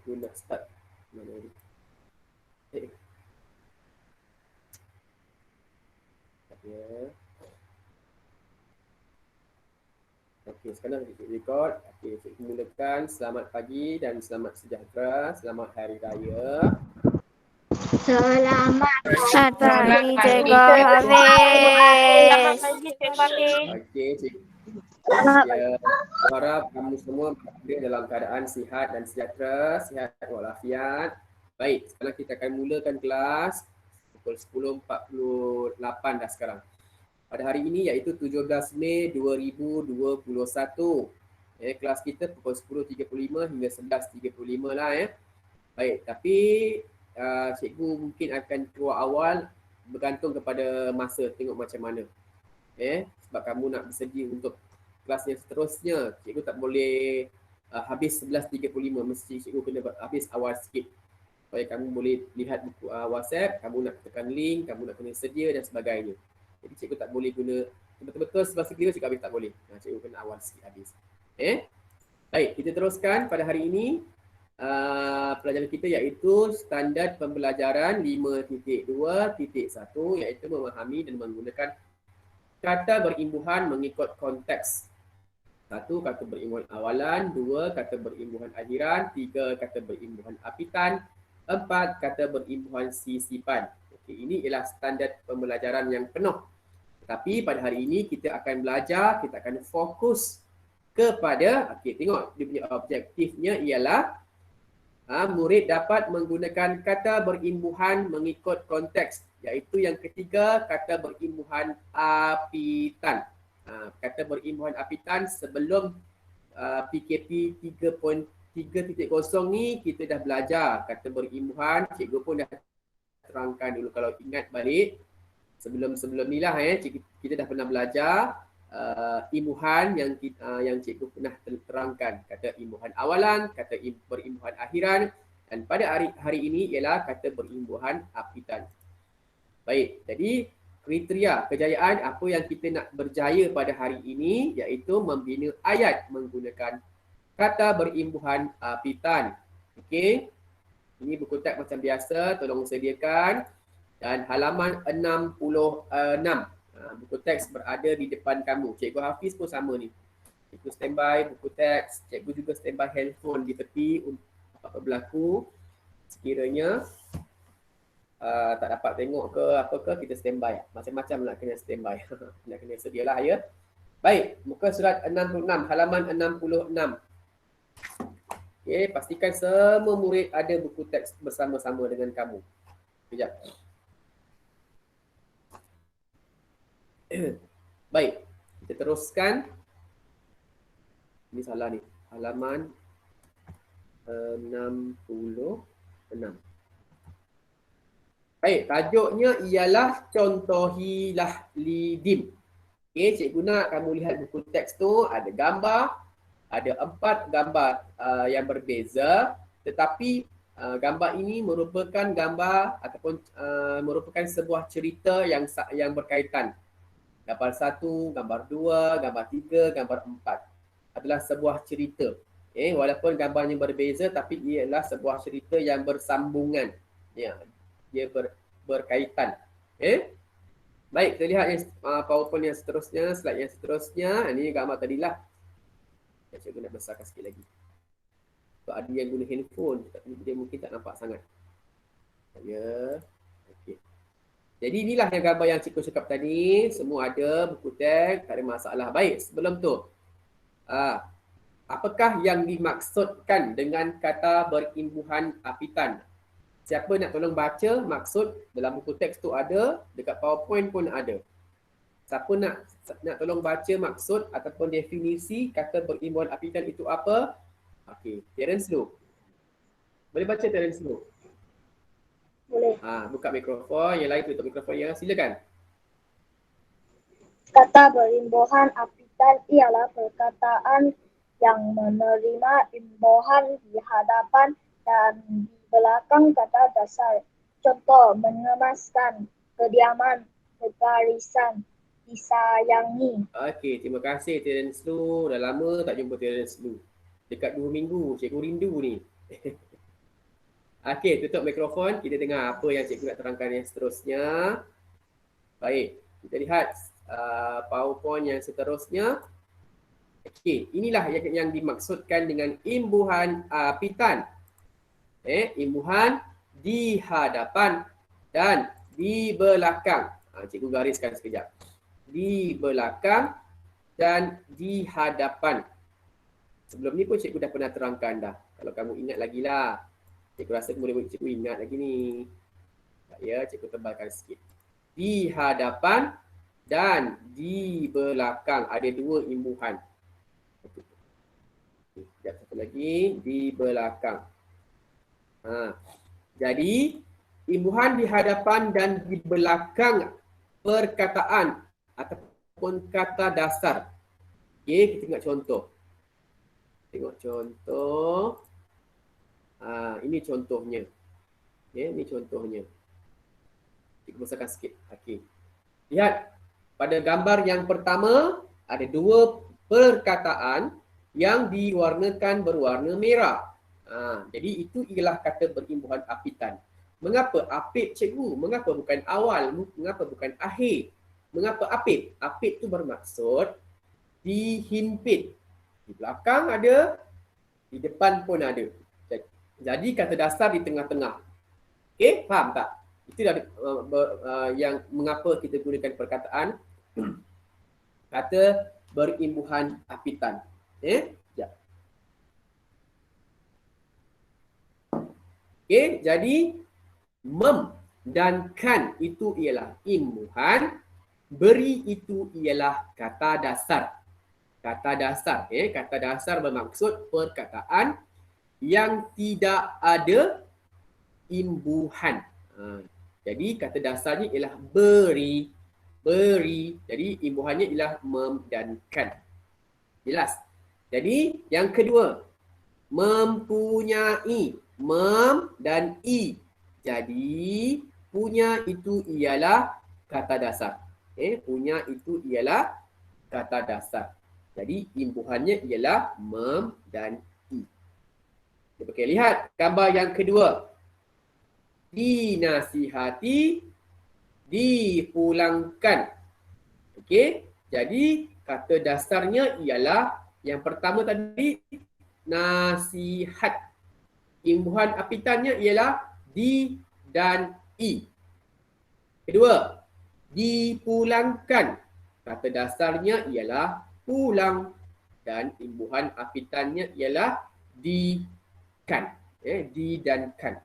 Cikgu nak start. Mana ni? Ya. Okey, sekarang kita record. Okey, cikgu mulakan. Selamat pagi dan selamat sejahtera. Selamat Hari Raya. Selamat Selamat pagi, pagi, Cikgu Hafiz. Okey, cikgu. Ya, harap kamu semua berada dalam keadaan sihat dan sejahtera, sihat walafiat. Baik, sekarang kita akan mulakan kelas pukul 10.48 dah sekarang. Pada hari ini iaitu 17 Mei 2021. Kelas kita pukul 10.35 hingga 11.35 lah ya. Baik, tapi cikgu mungkin akan keluar awal bergantung kepada masa, tengok macam mana. Sebab kamu nak bersedia untuk kelas yang seterusnya, cikgu tak boleh habis 11.35, mesti cikgu kena habis awal sikit. Supaya kamu boleh lihat buku WhatsApp, kamu nak tekan link, kamu nak kena sedia dan sebagainya. Jadi cikgu tak boleh guna betul-betul 11.35 cikgu habis tak boleh. Cikgu kena awal sikit habis. Baik, kita teruskan pada hari ini. Pelajaran kita iaitu standard pembelajaran 5.2.1 iaitu memahami dan menggunakan kata berimbuhan mengikut konteks. 1. Kata berimbuhan awalan. 2. Kata berimbuhan akhiran. 3. Kata berimbuhan apitan. 4. Kata berimbuhan sisipan. Okey, ini ialah standard pembelajaran yang penuh. Tapi pada hari ini kita akan belajar, kita akan fokus kepada, tengok dia punya objektifnya ialah murid dapat menggunakan kata berimbuhan mengikut konteks, iaitu yang ketiga, kata berimbuhan apitan. Kata berimbuhan apitan sebelum PKP 3.0 ni kita dah belajar kata berimbuhan. Cikgu pun dah terangkan dulu kalau ingat balik. Sebelum ni lah kita dah pernah belajar imbuhan yang cikgu pernah terangkan. Kata imbuhan awalan, kata berimbuhan akhiran, dan pada hari ini ialah kata berimbuhan apitan. Baik, jadi kriteria kejayaan apa yang kita nak berjaya pada hari ini iaitu membina ayat menggunakan kata berimbuhan apitan. Okey. Ini buku teks macam biasa, tolong sediakan. Dan halaman 66. Buku teks berada di depan kamu. Cikgu Hafiz pun sama ni. Cikgu standby buku teks. Cikgu juga standby handphone di tepi untuk apa berlaku. Sekiranya tak dapat tengok ke apa ke, kita standby. Macam-macam nak kena standby. Nak kena sedialah ya. Baik, muka surat 66, halaman 66. Okey, pastikan semua murid ada buku teks bersama-sama dengan kamu. Sekejap. Baik, kita teruskan. Ini salah ni. Halaman 66. Baik, tajuknya ialah contohilah lidim. Okey, cikgu nak kamu lihat buku teks tu, ada gambar, ada 4 gambar yang berbeza, tetapi gambar ini merupakan gambar ataupun merupakan sebuah cerita yang berkaitan. Gambar 1, gambar 2, gambar 3, gambar 4 adalah sebuah cerita. Walaupun gambarnya berbeza tapi ialah sebuah cerita yang bersambungan. Ya, dia berkaitan. Baik, kita lihat yang PowerPoint yang seterusnya, slide yang seterusnya. Ini gambar tadilah. Cikgu nak besarkan sikit lagi. Sebab ada yang guna handphone, dia mungkin tak nampak sangat. Ya. Okey. Jadi inilah yang gambar yang cikgu cakap tadi. Semua ada buku teks, tak ada masalah. Baik, sebelum tu. Apakah yang dimaksudkan dengan kata berimbuhan apitan? Siapa nak tolong baca maksud dalam buku teks tu ada, dekat PowerPoint pun ada. Siapa nak tolong baca maksud ataupun definisi kata berimbuhan apitan itu apa? Okey, Terence Lu. Boleh baca Terence Lu? Boleh. Buka mikrofon, yang lain tutup mikrofon ya. Silakan. Kata berimbuhan apitan ialah perkataan yang menerima imbuhan di hadapan dan di belakang kata dasar. Contoh, mengemaskan, kediaman, kegarisan, disayangi. Okey, terima kasih Terence Lu. Dah lama tak jumpa Terence Lu. Dekat 2 minggu, cikgu rindu ni. Okey, tutup mikrofon. Kita dengar apa yang cikgu nak terangkan yang seterusnya. Baik, kita lihat PowerPoint yang seterusnya. Okey, inilah yang dimaksudkan dengan imbuhan apitan. Imbuhan di hadapan dan di belakang. Cikgu gariskan sekejap. Di belakang dan di hadapan. Sebelum ni pun cikgu dah pernah terangkan dah. Kalau kamu ingat lagi lah. Cikgu rasa boleh cikgu ingat lagi ni. Tak ya, cikgu tebalkan sikit. Di hadapan dan di belakang ada dua imbuhan. Sekejap, satu lagi. Di belakang. Jadi, imbuhan di hadapan dan di belakang perkataan ataupun kata dasar. Okey, kita tengok contoh. Tengok contoh. Ini contohnya. Ini contohnya. Kita besarkan sikit. Okey. Lihat, pada gambar yang pertama ada dua perkataan yang diwarnakan berwarna merah. Jadi itu ialah kata berimbuhan apitan. Mengapa apit cikgu? Mengapa bukan awal? Mengapa bukan akhir? Mengapa apit? Apit itu bermaksud dihimpit. Di belakang ada, di depan pun ada. Jadi kata dasar di tengah-tengah. Okey, faham tak? Itu yang mengapa kita gunakan perkataan kata berimbuhan apitan. Sekejap. Okey, jadi mem dan kan itu ialah imbuhan, beri itu ialah kata dasar. Kata dasar, kata dasar bermaksud perkataan yang tidak ada imbuhan. Jadi kata dasarnya ialah beri, beri. Jadi imbuhannya ialah mem dan kan. Jelas? Jadi yang kedua, mempunyai, mem dan i. Jadi punya itu ialah kata dasar. Punya itu ialah kata dasar. Jadi imbuhannya ialah mem dan i. Okey, lihat gambar yang kedua. Dinasihati, dipulangkan. Okey, jadi kata dasarnya ialah yang pertama tadi nasihat. Imbuhan apitannya ialah di dan i. Kedua, dipulangkan. Kata dasarnya ialah pulang dan imbuhan apitannya ialah di kan. Di dan kan.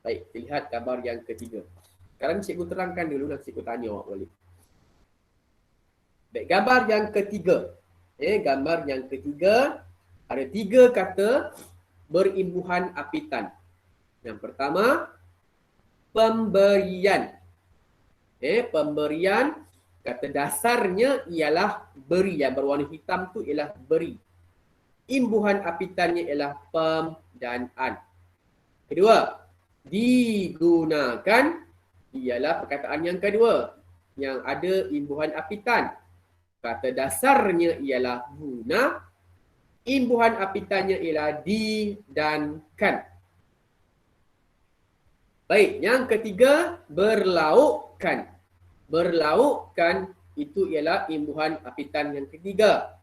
Baik, lihat gambar yang ketiga. Sekarang cikgu terangkan dulu dan cikgu tanya awak balik. Baik, gambar yang ketiga. Gambar yang ketiga ada tiga kata berimbuhan apitan. Yang pertama, pemberian. Pemberian, kata dasarnya ialah beri. Yang berwarna hitam tu ialah beri. Imbuhan apitannya ialah pem dan an. Kedua, digunakan ialah perkataan yang kedua yang ada imbuhan apitan. Kata dasarnya ialah guna. Imbuhan apitannya ialah di dan kan. Baik, yang ketiga, berlaukkan. Berlaukkan itu ialah imbuhan apitan yang ketiga.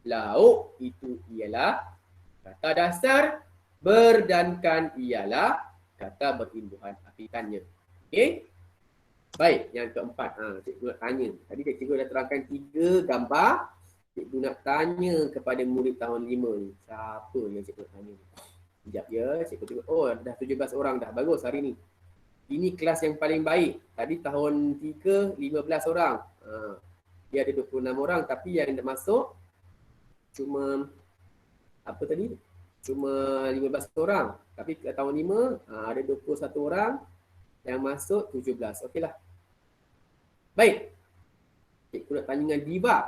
Lauk itu ialah kata dasar, ber dan kan ialah kata berimbuhan apitannya. Okey? Baik, yang keempat. Cikgu nak tanya. Tadi cikgu dah terangkan 3 gambar. Cikgu nak tanya kepada murid tahun 5 ni. Siapa yang cikgu nak tanya? Sekejap ya, cikgu tengok. Oh, dah 17 orang dah. Bagus hari ni. Ini kelas yang paling baik. Tadi tahun 3, 15 orang. Dia ada 26 orang tapi yang dah masuk cuma apa tadi? Cuma 15 orang. Tapi tahun 5 ada 21 orang yang masuk 17. Okeylah. Baik. Cikgu nak tanya dengan Diva.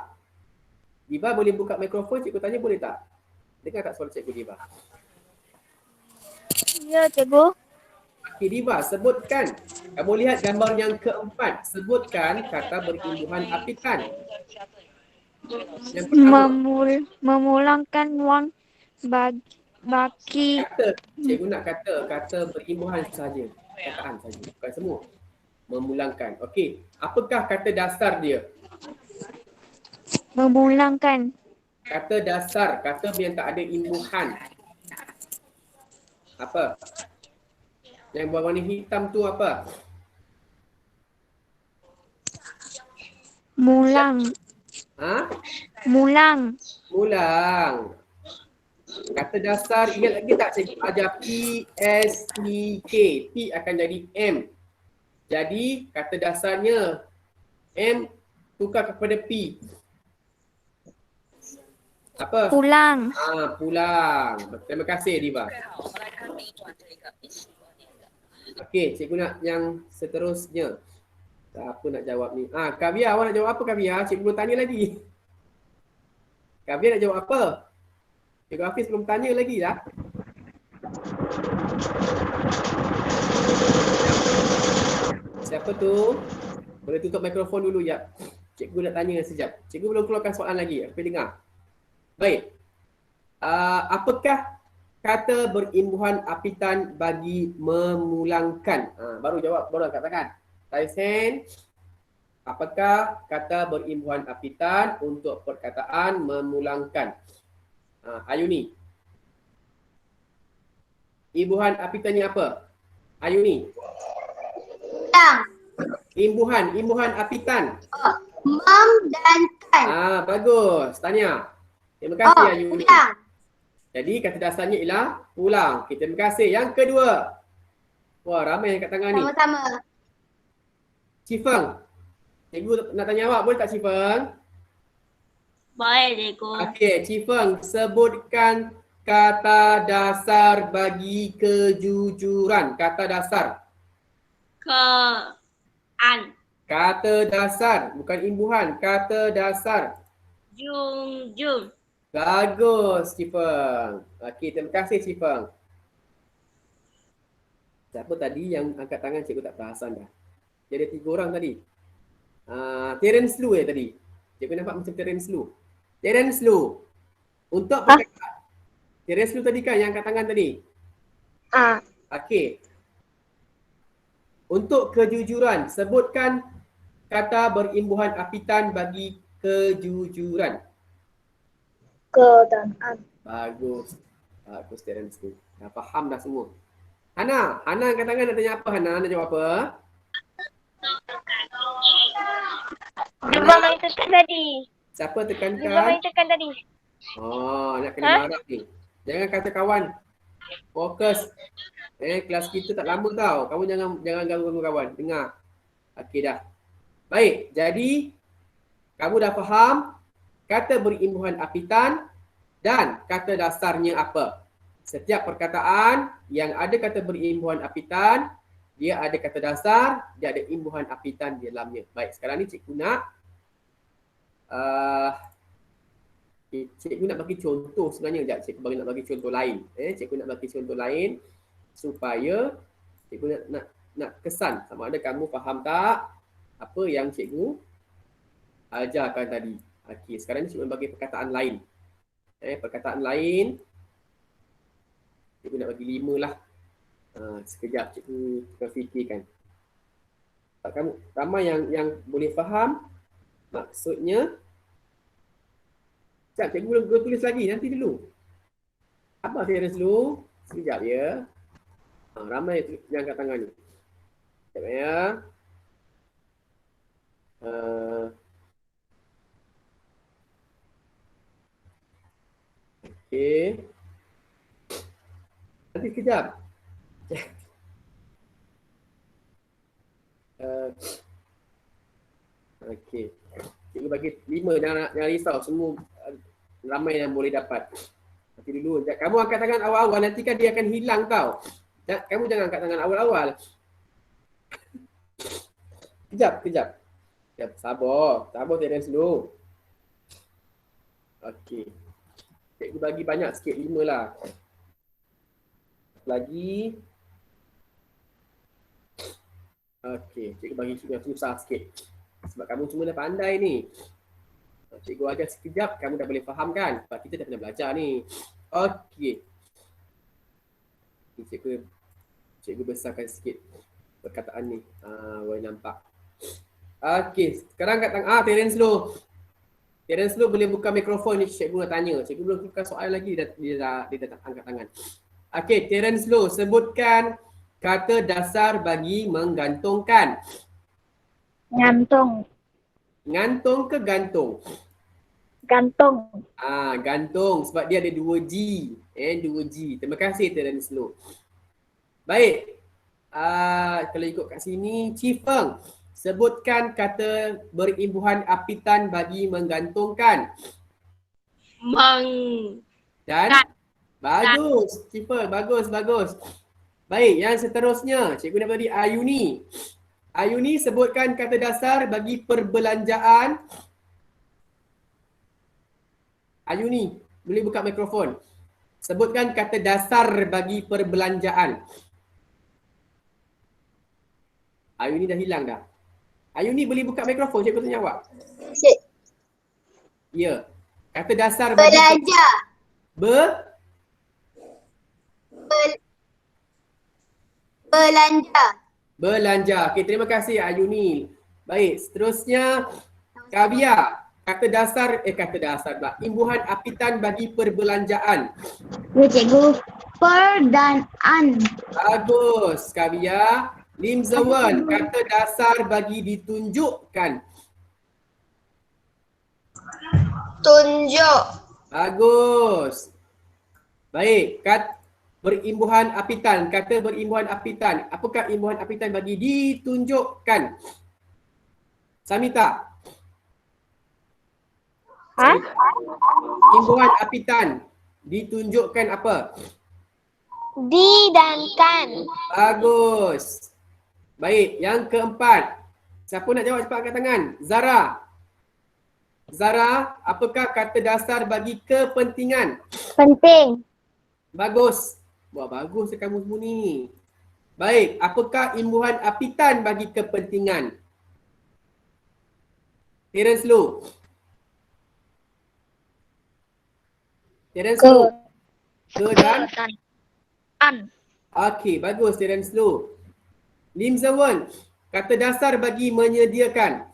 Diva boleh buka mikrofon, cikgu tanya boleh tak? Dengar tak suara cikgu Diva? Ya, cikgu. Okey Diva, sebutkan. Kamu lihat gambar yang keempat. Sebutkan kata berimbuhan apitan. Yang pertama. Memulangkan wang bagi Baki. Cikgu nak kata berimbuhan saja. Kataan saja, bukan semua. Memulangkan. Okey. Apakah kata dasar dia? Memulangkan. Kata dasar, kata yang tak ada imbuhan. Apa? Yang berwarna hitam tu apa? Mulang. Ha? Mulang. Mulang. Kata dasar, ingat lagi tak cikgu ajar P, S, T, K. P akan jadi M. Jadi kata dasarnya M tukar kepada P. Apa? Pulang. Pulang. Terima kasih Diva. Okey, cikgu nak yang seterusnya. Siapa nak jawab ni? Kavia, awak nak jawab apa Kavia? Cikgu belum tanya lagi. Kavia nak jawab apa? Cikgu Hafiz belum tanya lagi lah. Siapa tu? Boleh tutup mikrofon dulu ya. Cikgu nak tanya sekejap. Cikgu belum keluarkan soalan lagi. Apa dengar? Baik. Apakah kata berimbuhan apitan bagi memulangkan? Baru jawab, baru angkat tangan. Raise hand. Apakah kata berimbuhan apitan untuk perkataan memulangkan? Ayuni. Imbuhan apitannya apa? Ayuni. Imbuhan apitan. Mem dan kan. Bagus. Tanya. Terima kasih Ayuni. Jadi kata dasarnya ialah pulang. Okay, terima kasih. Yang kedua. Wah, ramai yang kat tangan ni. Sama-sama. Cifeng. Cikgu nak tanya awak, boleh tak Cifeng? Boleh cikgu. Okey, Cifeng, sebutkan kata dasar bagi kejujuran. Kata dasar. Kata dasar, bukan imbuhan. Kata dasar. Jungjung. Bagus, Cifeng. Okey, terima kasih Cifeng. Siapa tadi yang angkat tangan cikgu tak perasan dah? Jadi 3 orang tadi. Terence Lu tadi. Cikgu nampak macam Terence Lu. Terence Lu. Untuk perkataan. Terence Lu tadi kan yang angkat tangan tadi? Okey. Untuk kejujuran, sebutkan kata berimbuhan apitan bagi kejujuran. Ke dan an. Bagus. Bagus Terence Lu. Dah faham dah semua. Hana angkat tangan nak tanya apa Hana? Nak jawab apa? Jumpa main tekan tadi. Siapa tekankan? Jumpa main tekan tadi. Nak kena marah ni. Jangan kata kawan. Fokus. Kelas kita tak lama tau. Kamu jangan ganggu kawan. Dengar. Okey dah. Baik. Jadi kamu dah faham kata berimbuhan apitan dan kata dasarnya apa. Setiap perkataan yang ada kata berimbuhan apitan, dia ada kata dasar, dia ada imbuhan apitan di dalamnya. Baik, sekarang ni cikgu nak cikgu nak bagi contoh sebenarnya. Cikgu nak bagi contoh lain. Cikgu nak bagi contoh lain supaya cikgu nak kesan sama ada kamu faham tak apa yang cikgu ajarkan tadi. Okey, sekarang ni cikgu nak bagi perkataan lain. Perkataan lain cikgu nak bagi 5 lah. Sekejap cikgu fikirkan. Kamu ramai yang boleh faham maksudnya. Sekejap cikgu belum tulis lagi, nanti dulu. Apa Terence dulu? Sekejap ya. Ramai yang angkat tangan ni. Sekejap ya. Okey. Nanti sekejap. Okey. Cikgu bagi 5, jangan risau. Semua ramai yang boleh dapat. Nanti dulu. Kamu angkat tangan awal-awal, nanti kan dia akan hilang tau. Kamu jangan angkat tangan awal-awal. Kejap. Sabar Terence dulu. Okey. Cikgu bagi banyak sikit, 5 lah. Lagi. Okey, cikgu bagi susah sikit. Sebab kamu semua dah pandai ni. Cikgu ajar sekejap, kamu dah boleh faham kan? Sebab kita dah pernah belajar ni. Okey. Cikgu besarkan sikit perkataan ni. Boleh nampak. Okey, sekarang kat Terence Low. Terence Low boleh buka mikrofon ni, cikgu nak tanya. Cikgu belum buka soal lagi, dia dah angkat tangan. Okey, Terence Low, sebutkan kata dasar bagi menggantungkan. Gantung. Ngantung ke gantung? Gantung. Gantung sebab dia ada 2G. 2G. Terima kasih Terence Low. Baik. Kalau ikut kat sini, Cifeng, sebutkan kata berimbuhan apitan bagi menggantungkan. Dan bagus, Cifeng, bagus. Baik, yang seterusnya, cikgu nak beri Ayuni. Ayuni, sebutkan kata dasar bagi perbelanjaan. Ayuni, boleh buka mikrofon. Sebutkan kata dasar bagi perbelanjaan. Ayuni dah hilang dah. Ayuni boleh buka mikrofon, cikgu tanya awak. Ya. Kata dasar bagi Belanja. Belanja. Belanja. Okey, terima kasih Ayuni. Baik, seterusnya Kavia. Kata dasar pula. Imbuhan apitan bagi perbelanjaan. Ya, cikgu. Per dan an. Bagus, Kavia. Lim Zawan, kata dasar bagi ditunjukkan. Tunjuk. Bagus. Baik, berimbuhan apitan. Kata berimbuhan apitan. Apakah imbuhan apitan bagi ditunjukkan? Samita. Imbuhan apitan ditunjukkan apa? Di dan kan. Bagus. Baik, yang keempat. Siapa nak jawab cepat angkat tangan? Zara, apakah kata dasar bagi kepentingan? Penting. Bagus. Wah, bagus kamu semua ni. Baik, apakah imbuhan apitan bagi kepentingan? Terence Low. Terence Low. Ke dan? An. Okey, bagus Terence Low. Lim Zawan, kata dasar bagi menyediakan.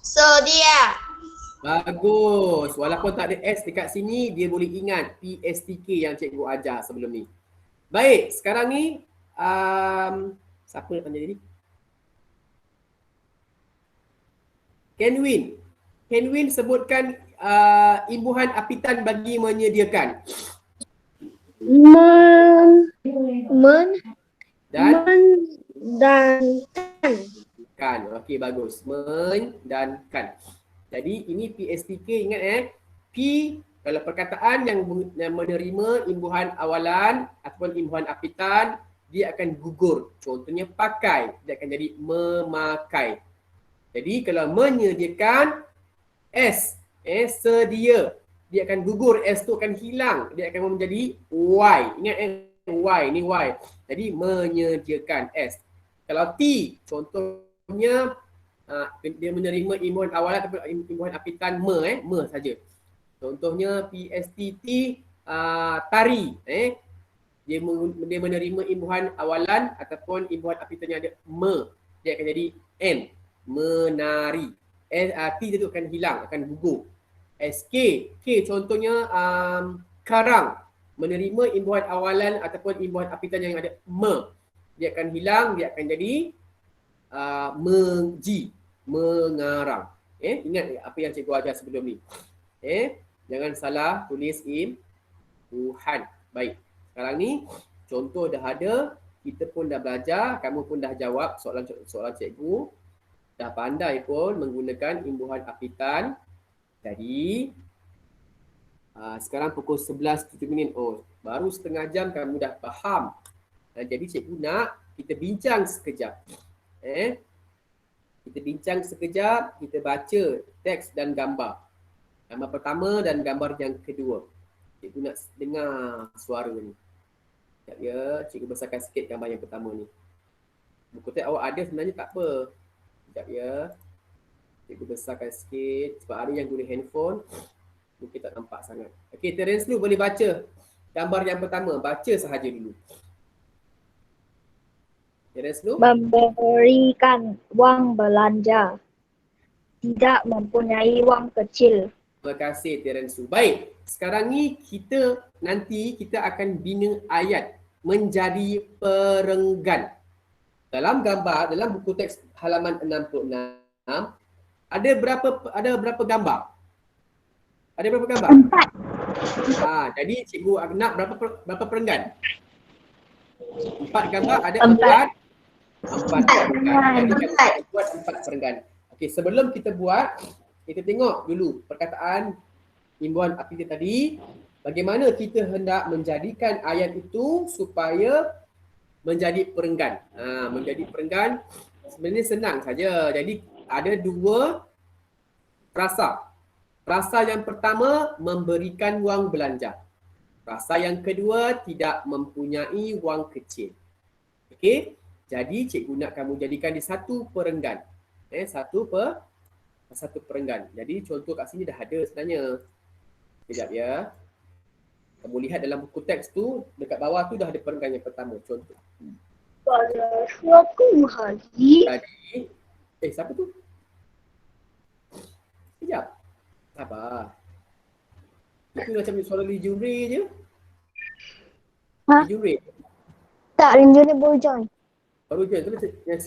Sedia. Bagus. Walaupun tak ada S dekat sini, dia boleh ingat PSTK yang cikgu ajar sebelum ni. Baik, sekarang ni siapa nak tanya ni? Kenwin sebutkan imbuhan apitan bagi menyediakan. Dan Kan. Okey, bagus. Dan kan. Jadi ini PSTK, ingat P kalau perkataan yang menerima imbuhan awalan ataupun imbuhan apitan, dia akan gugur. Contohnya pakai, dia akan jadi memakai. Jadi kalau menyediakan S, sedia, dia akan gugur, S tu akan hilang, dia akan menjadi Y. Ingat Y, ni Y. Jadi menyediakan S. Kalau T, contohnya dia menerima imbuhan awalan ataupun imbuhan apitan me saja. Contohnya PSTT tari, dia menerima imbuhan awalan ataupun imbuhan apitan yang ada me, dia akan jadi N, menari. T itu akan hilang, akan gugur. SK, K contohnya karang, menerima imbuhan awalan ataupun imbuhan apitan yang ada me, dia akan hilang, dia akan jadi mengarang. Ingat apa yang cikgu ajar sebelum ni. Jangan salah tulis imbuhan. Baik. Sekarang ni contoh dah ada, kita pun dah belajar, kamu pun dah jawab soalan cikgu. Dah pandai pun menggunakan imbuhan apitan. Jadi sekarang pukul 11.07. Oh, baru setengah jam kamu dah faham. Jadi cikgu nak kita bincang sekejap. Kita bincang sekejap, kita baca teks dan gambar. Gambar pertama dan gambar yang kedua. Cikgu nak dengar suara ni. Sekejap ya, cikgu besarkan sikit gambar yang pertama ni. Buku teks awak ada sebenarnya tak apa. Sekejap ya. Cikgu besarkan sikit sebab ada yang guna handphone. Mungkin tak nampak sangat. Okey, Terence Lu boleh baca gambar yang pertama, baca sahaja dulu. Terence dulu. Memberikan wang belanja. Tidak mempunyai wang kecil. Terima kasih Terence. Baik, sekarang ni nanti kita akan bina ayat menjadi perenggan. Dalam gambar, dalam buku teks halaman 66, ada berapa gambar? Ada berapa gambar? 4. Jadi cikgu nak berapa perenggan? 4 gambar, ada 4 perenggan. Jadi kita buat 4 perenggan. Okey, sebelum kita buat, kita tengok dulu perkataan imbuhan aktiviti tadi. Bagaimana kita hendak menjadikan ayat itu supaya menjadi perenggan. Menjadi perenggan sebenarnya senang saja. Jadi ada 2 frasa. Frasa yang pertama memberikan wang belanja. Frasa yang kedua tidak mempunyai wang kecil. Okey. Jadi cikgu nak kamu jadikan di satu perenggan. Satu perenggan. Jadi contoh kat sini dah ada sebenarnya. Sekejap ya. Kamu lihat dalam buku teks tu, dekat bawah tu dah ada perenggan yang pertama. Contoh. Pada suatu hari. Tadi, siapa tu? Sekejap. Sabar. Itu macam suara Lee Jun Ray je. Ha? Lee Jun Ray. Tak, Rindu ni baru join. Baru je. Tu yang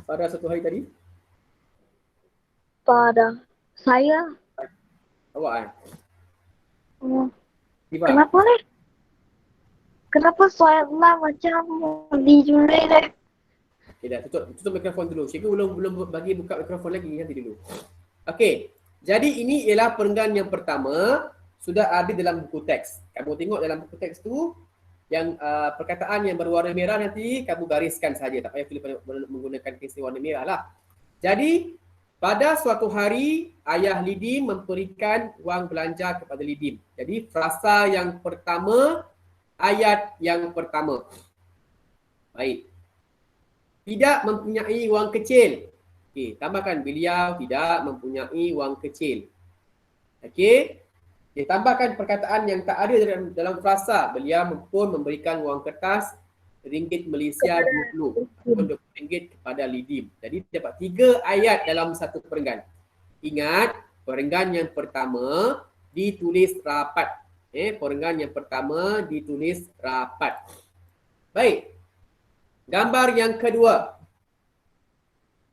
pada satu hari tadi. Pada saya. Awak kan? Kenapa ni? Kenapa suara macam dijulai ni? Okay, dah tutup mikrofon dulu. Cikgu belum bagi buka mikrofon lagi, nanti dulu. Okey. Jadi ini ialah perenggan yang pertama, sudah ada dalam buku teks. Kamu tengok dalam buku teks tu yang perkataan yang berwarna merah nanti kamu gariskan saja, tak payah tulis menggunakan pensel warna merah lah. Jadi pada suatu hari ayah Lidim memberikan wang belanja kepada Lidim. Jadi frasa yang pertama, ayat yang pertama. Baik. Tidak mempunyai wang kecil. Okey, tambahkan beliau tidak mempunyai wang kecil. Okey. Tambahkan perkataan yang tak ada dalam frasa. Beliau pun memberikan wang kertas ringgit Malaysia 20 ataupun RM20 kepada Lidim. Jadi dapat 3 ayat dalam satu perenggan. Ingat, perenggan yang pertama ditulis rapat. Perenggan yang pertama ditulis rapat. Baik. Gambar yang kedua.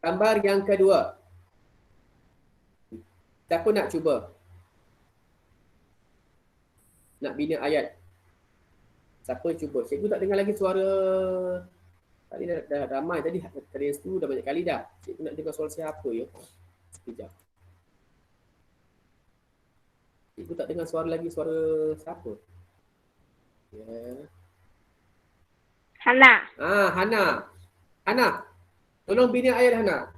Gambar yang kedua. Siapa nak cuba? Nak bina ayat. Siapa cuba? Cikgu tak dengar lagi suara. Tadi dah ramai tadi. Tadi tu dah banyak kali dah. Cikgu nak dengar suara siapa ya? Sekejap. Cikgu tak dengar suara lagi. Suara siapa? Ya. Hana. Hana. Hana. Tolong bina ayat Hana.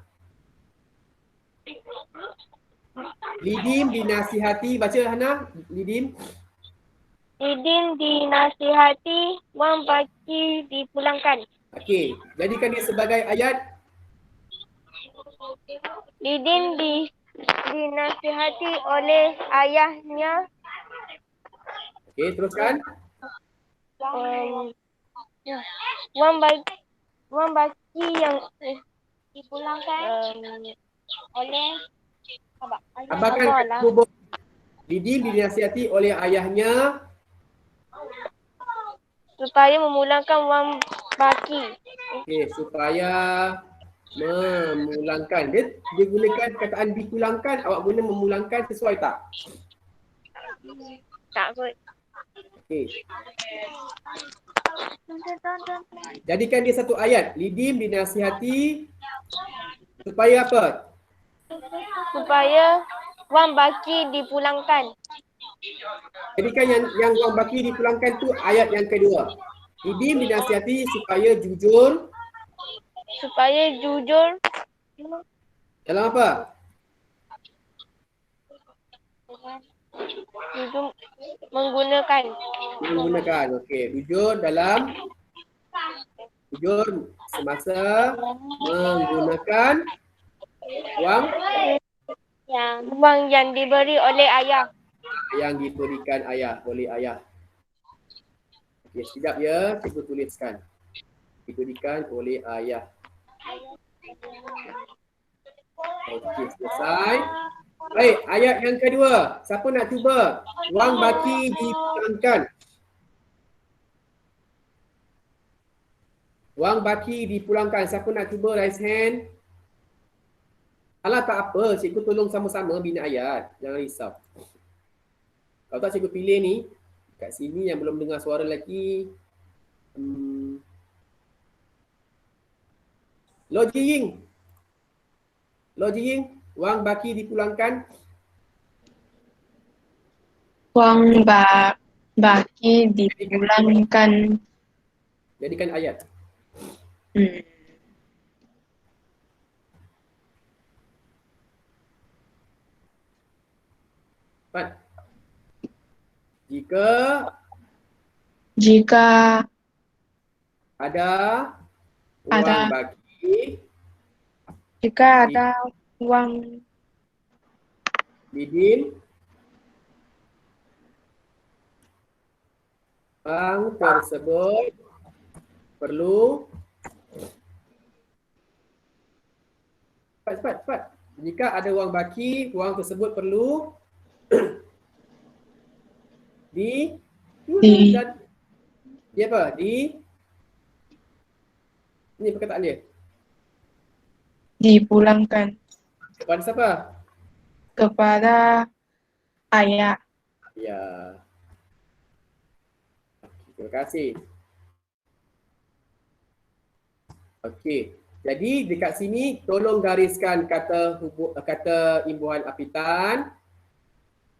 Lidim dinasihati. Baca Hana. Lidim. Lidim dinasihati, wang baki dipulangkan. Okey, jadikan dia sebagai ayat. Lidim dinasihati oleh ayahnya. Okey, teruskan. Wang baki yang dipulangkan oleh Tambahkan Lidim dinasihati oleh ayahnya supaya memulangkan wang baki. okey, supaya memulangkan. Dia gunakan perkataan dipulangkan, awak guna memulangkan sesuai tak? Tak kot. Okey. Jadikan dia satu ayat. Lidim dinasihati supaya apa? Supaya wang baki dipulangkan. Jadikan yang wang baki dipulangkan tu ayat yang kedua. Lidim dinasihati supaya jujur. Supaya jujur Dalam apa? jujur menggunakan. Menggunakan. Okey, jujur semasa menggunakan Wang yang diberi oleh ayah. yang diberikan ayah oleh ayah. Okey, sekejap ya, cikgu tuliskan. Diberikan oleh ayah. Okey, selesai. Baik, ayat yang kedua. Siapa nak cuba? Wang baki dipulangkan. Wang baki dipulangkan. Siapa nak cuba? Raise hand. Alah, tak apa. Cikgu tolong sama-sama bina ayat. Jangan risau. Kalau tak cikgu pilih ni, kat sini yang belum dengar suara lagi. Lo Jiying. Lo Jiying, wang baki dipulangkan. Wang baki dipulangkan. Jadikan ayat. Empat. Jika ada wang baki Wang Didin, wang tersebut perlu cepat. Jika ada wang baki, wang tersebut perlu di apa? Ini perkataan dia. Dipulangkan Kepada siapa? kepada ayah. Ya. Terima kasih. Okey. Jadi dekat sini tolong gariskan kata imbuhan apitan.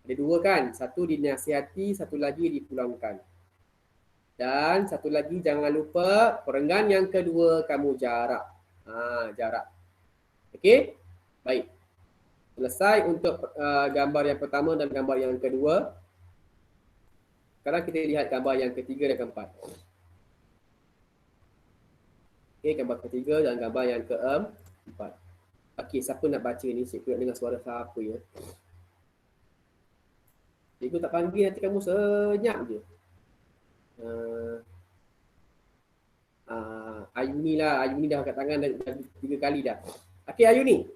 Ada dua kan? Satu dinasihati, satu lagi dipulangkan. Dan satu lagi jangan lupa perenggan yang kedua kamu jarak. Jarak. Okey? Baik. Selesai untuk gambar yang pertama dan gambar yang kedua. Sekarang kita lihat gambar yang ketiga dan keempat. Okey, gambar ketiga dan gambar yang keempat. Okey, siapa nak baca ni? Cikgu nak dengar suara siapa ya. Cikgu tak panggil, nanti kamu senyap je. Ayuni lah. Ayuni dah angkat tangan dah 3 kali dah. Okey, Ayuni.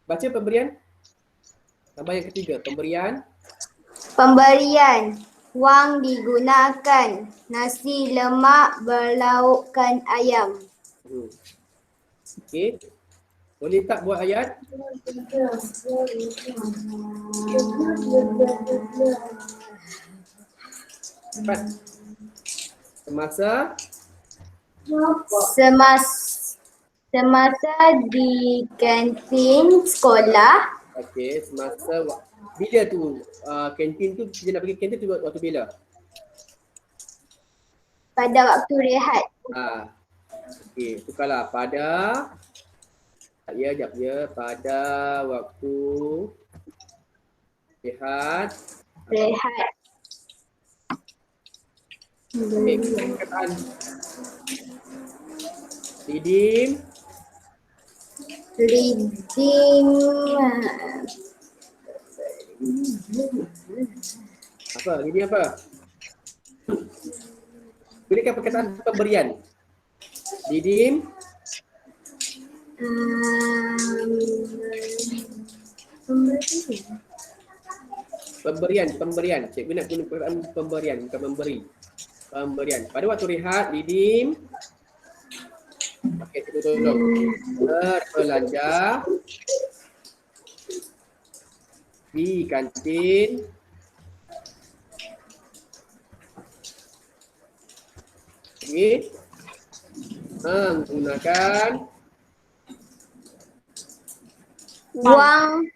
Baca pemberian. Gambar yang ketiga, pemberian. Pemberian. Wang digunakan. Nasi lemak berlaukkan ayam. Okey. Boleh tak buat ayat? Cepat. Semasa di kantin sekolah. Okey, semasa bila tu kantin tu, dia nak pergi kantin tu waktu bila? Pada waktu rehat. Okey, tukarlah pada pada waktu rehat. Okey, perkataan Didin apa? Didin apa? Berikan perkataan pemberian. Didin pemberian. Cikgu nak guna perkataan pemberian, bukan memberi. Pemberian. Pada waktu rehat, Didin okey, cikgu tolong. Berbelanja di kantin menggunakan wang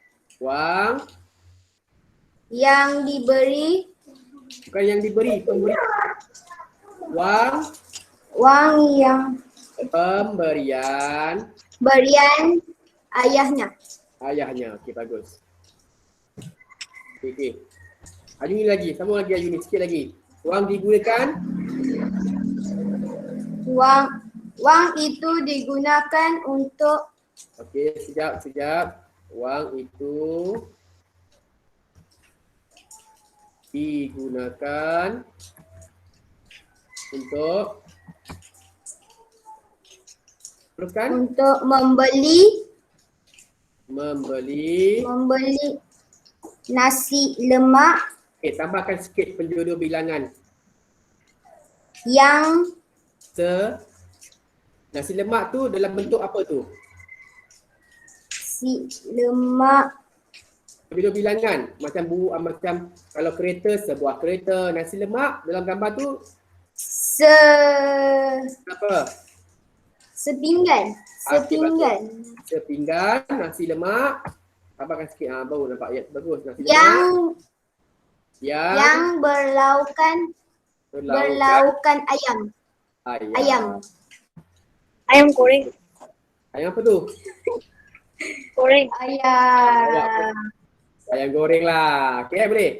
yang diberi. Bukan yang diberi, pemberi. Wang yang pemberian ayahnya. Okey, bagus. Okey. Ayuni lagi, sambung lagi Ayuni, sikit lagi. Wang digunakan. Wang itu digunakan untuk. Okey, sekejap. Wang itu digunakan Untuk teruskan. Untuk membeli Membeli. nasi lemak Tambahkan sikit penjodoh bilangan. yang Nasi lemak tu dalam bentuk apa tu? Penjodoh bilangan. Macam kalau kereta, sebuah kereta. Nasi lemak dalam gambar tu apa? sepinggan. Sepinggan nasi lemak. Tambahkan sikit. Baru nampak ayat bagus. Nasi Yang lemak. berlaukan ayam. Ayam goreng. Ayam apa tu? Goreng. Ayam goreng lah. Okay, boleh?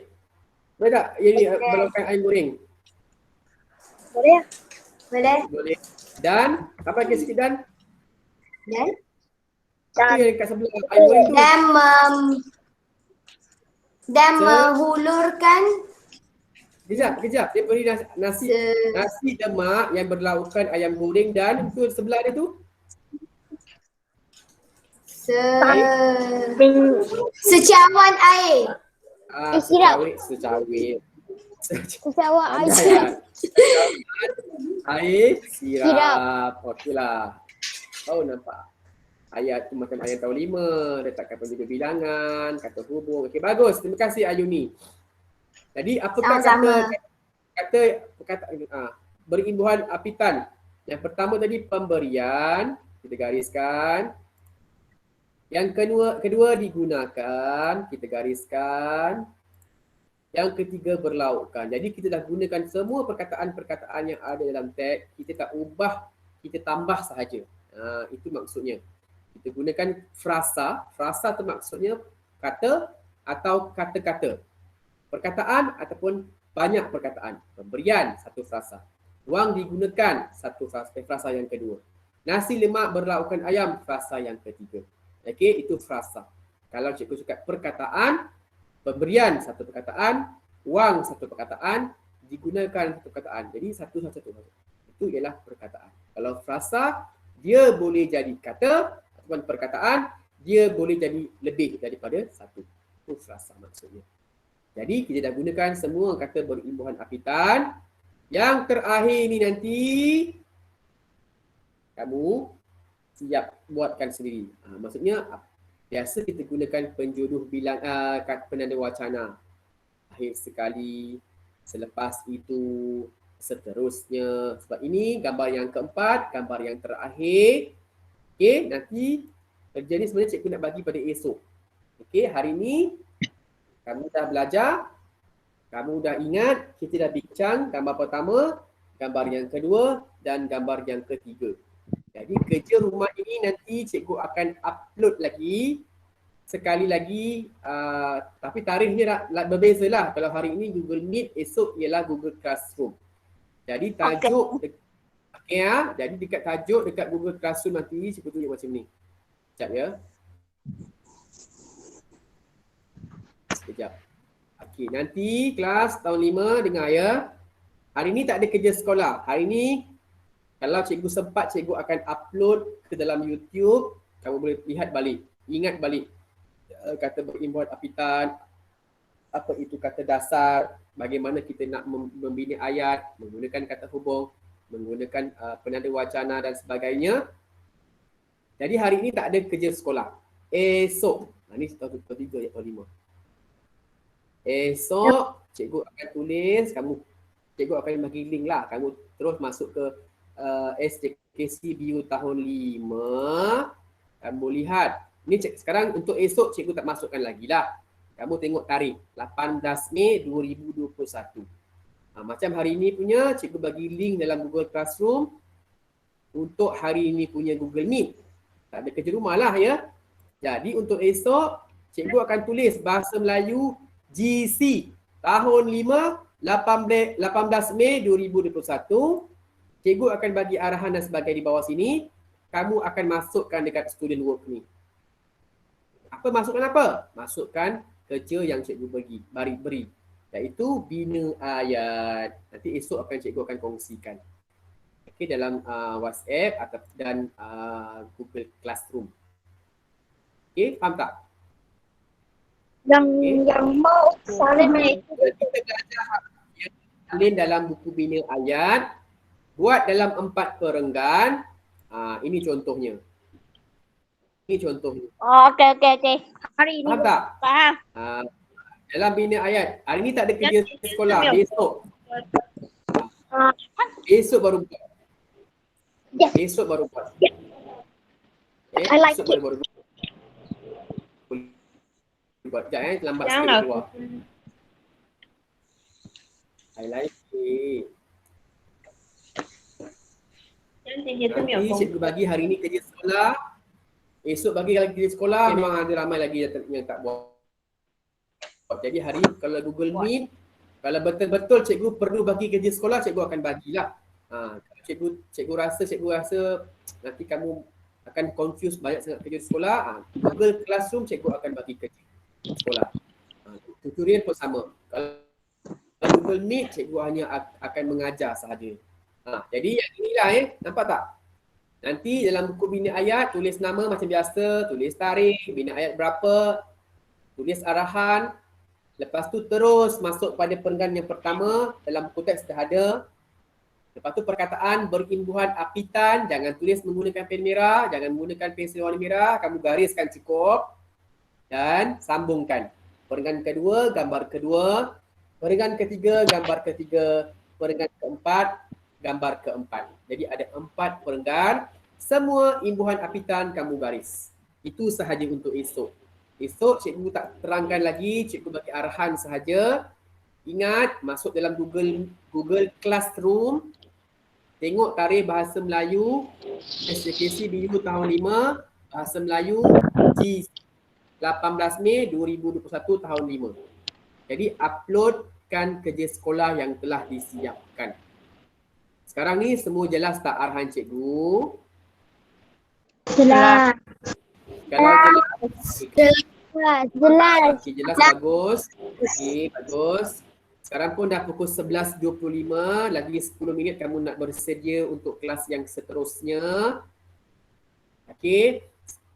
Boleh tak? Ini berlaukan ayam goreng. Boleh? Boleh. Dan apa lagi sikit dan? Apa yang kat sebelah ayam goreng tu? Dan menghulurkan Kejap. Dia beri nasi lemak yang berlaukan ayam goreng dan tu sebelah dia tu? secawan air. Secawik. Secawak Air sirap. Okeylah. Nampak. Ayat tu macam ayat tahun 5. Letakkan penjodoh bilangan, kata hubung. Okey, bagus. Terima kasih Ayuni. Jadi apakah kata berimbuhan apitan? Yang pertama tadi pemberian, kita gariskan. Yang kedua digunakan, kita gariskan. Yang ketiga berlaukkan. Jadi kita dah gunakan semua perkataan-perkataan yang ada dalam teks, kita tak ubah, kita tambah sahaja. Itu maksudnya. Kita gunakan frasa. Frasa tu maksudnya kata atau kata-kata. Perkataan ataupun banyak perkataan. Pemberian, satu frasa. Wang digunakan, satu frasa yang kedua. Nasi lemak berlaukkan ayam, frasa yang ketiga. Okey, itu frasa. Kalau cikgu cakap perkataan, pemberian satu perkataan, wang satu perkataan, digunakan satu perkataan. Jadi satu. Itu ialah perkataan. Kalau frasa, dia boleh jadi kata ataupun perkataan, dia boleh jadi lebih daripada satu. Itu frasa maksudnya. Jadi kita dah gunakan semua kata berimbuhan apitan. Yang terakhir ni nanti kamu siap buatkan sendiri. Maksudnya biasa kita gunakan penjodoh penanda wacana. Akhir sekali, selepas itu, seterusnya. Sebab ini gambar yang keempat, gambar yang terakhir. Okey, nanti kerja ni sebenarnya cikgu nak bagi pada esok. Okey, hari ni kamu dah belajar, kamu dah ingat, kita dah bincang gambar pertama, gambar yang kedua dan gambar yang ketiga. Jadi kerja rumah ini nanti cikgu akan upload lagi sekali lagi, tapi tarikhnya berbeza lah. Kalau hari ini Google Meet, esok ialah Google Classroom. Jadi tajuk, jadi dekat tajuk dekat Google Classroom nanti cikgu tunjuk macam ni. Sekejap ya. Sekejap. Okey, nanti kelas tahun 5 dengar ya. Hari ni tak ada kerja sekolah. Hari ni kalau cikgu sempat, cikgu akan upload ke dalam YouTube. Kamu boleh lihat balik. Ingat balik kata berimbuhan apitan, apa itu kata dasar, bagaimana kita nak membina ayat, menggunakan kata hubung, menggunakan penanda wacana dan sebagainya. Jadi hari ini tak ada kerja sekolah. Esok, ini tahun 3 ya, tahun 5. Esok cikgu akan tulis, cikgu akan bagi link lah. Kamu terus masuk ke SJKC BU tahun 5. Kamu lihat. Ini sekarang untuk esok cikgu tak masukkan lagi lah. Kamu tengok tarikh 18 Mei 2021. Macam hari ini punya cikgu bagi link dalam Google Classroom. Untuk hari ini punya Google Meet. Tak ada kerja rumah lah ya. Jadi untuk esok cikgu akan tulis bahasa Melayu GC tahun 5 18 Mei 2021. Cikgu akan bagi arahan dan sebagainya di bawah sini. Kamu akan masukkan dekat student work ni. Masukkan apa? Masukkan kerja yang cikgu beri. iaitu bina ayat. Nanti esok cikgu akan kongsikan. Okey, dalam WhatsApp atau dan Google Classroom. Okey, faham tak? Yang mau salin itu. Kita belajar yang salin dalam buku bina ayat. Buat dalam 4 perenggan. Ini contohnya. Ini contohnya. Oh, okey. Hari ini Faham tak? faham. Dalam bina ayat. Hari ni tak ada kerja sekolah. Besok. Besok baru buat. Yes. Besok baru buat. Okay? I like Besok it. baru buat. Buat sekejap lambat Jangan sikit lah. keluar. I like it. Nanti cikgu bagi hari ni kerja sekolah. Esok bagi lagi kerja sekolah. Memang ada ramai lagi yang tak buat. Jadi hari ni kalau Google Meet, kalau betul-betul cikgu perlu bagi kerja sekolah, cikgu akan bagilah. Kalau cikgu rasa nanti kamu akan confuse banyak sangat kerja sekolah, Google Classroom cikgu akan bagi kerja sekolah. Tutorial pun sama. Kalau Google Meet, cikgu hanya akan mengajar sahaja. Jadi yang inilah nampak tak? Nanti dalam buku bina ayat tulis nama macam biasa, tulis tarikh, bina ayat berapa, tulis arahan. Lepas tu terus masuk pada perenggan yang pertama, dalam buku teks dah ada. Lepas tu perkataan berimbuhan apitan, jangan tulis menggunakan pen merah, jangan menggunakan pensel warna merah, kamu gariskan cukup dan sambungkan. Perenggan kedua, gambar kedua, perenggan ketiga, gambar ketiga, perenggan keempat, gambar keempat. Jadi ada 4 perenggan, semua imbuhan apitan kamu garis. Itu sahaja untuk esok. Esok cikgu tak terangkan lagi, cikgu bagi arahan sahaja. Ingat, masuk dalam Google Classroom, tengok tarikh bahasa Melayu, SJKC BU tahun 5, bahasa Melayu G 18 Mei 2021 tahun 5. Jadi uploadkan kerja sekolah yang telah disiapkan. Sekarang ni semua jelas tak arahan cikgu? Jelas. Kalau Jelas. okey, jelas, bagus. Okey, bagus. Sekarang pun dah pukul 11.25, lagi 10 minit kamu nak bersedia untuk kelas yang seterusnya. Okey.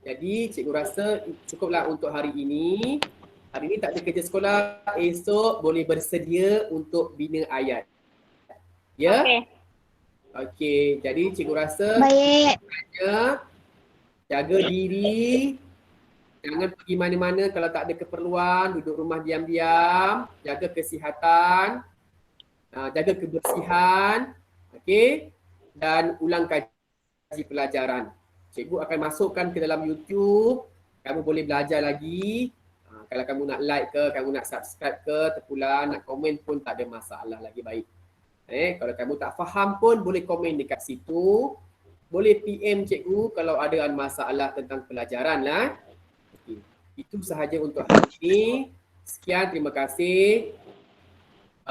Jadi cikgu rasa cukuplah untuk hari ini. Hari ini tak ada kerja sekolah, esok boleh bersedia untuk bina ayat. Ya? Okey, jadi cikgu rasa Baik. jaga diri, jangan pergi mana-mana kalau tak ada keperluan, duduk rumah diam-diam, jaga kesihatan, jaga kebersihan, okey, dan ulang kaji pelajaran. Cikgu akan masukkan ke dalam YouTube, kamu boleh belajar lagi. Kalau kamu nak like ke, kamu nak subscribe ke, terpulang, nak komen pun tak ada masalah, lagi baik. Kalau kamu tak faham pun boleh komen dekat situ. Boleh PM cikgu kalau ada masalah tentang pelajaran lah. Okay. Itu sahaja untuk hari ini. Sekian, terima kasih.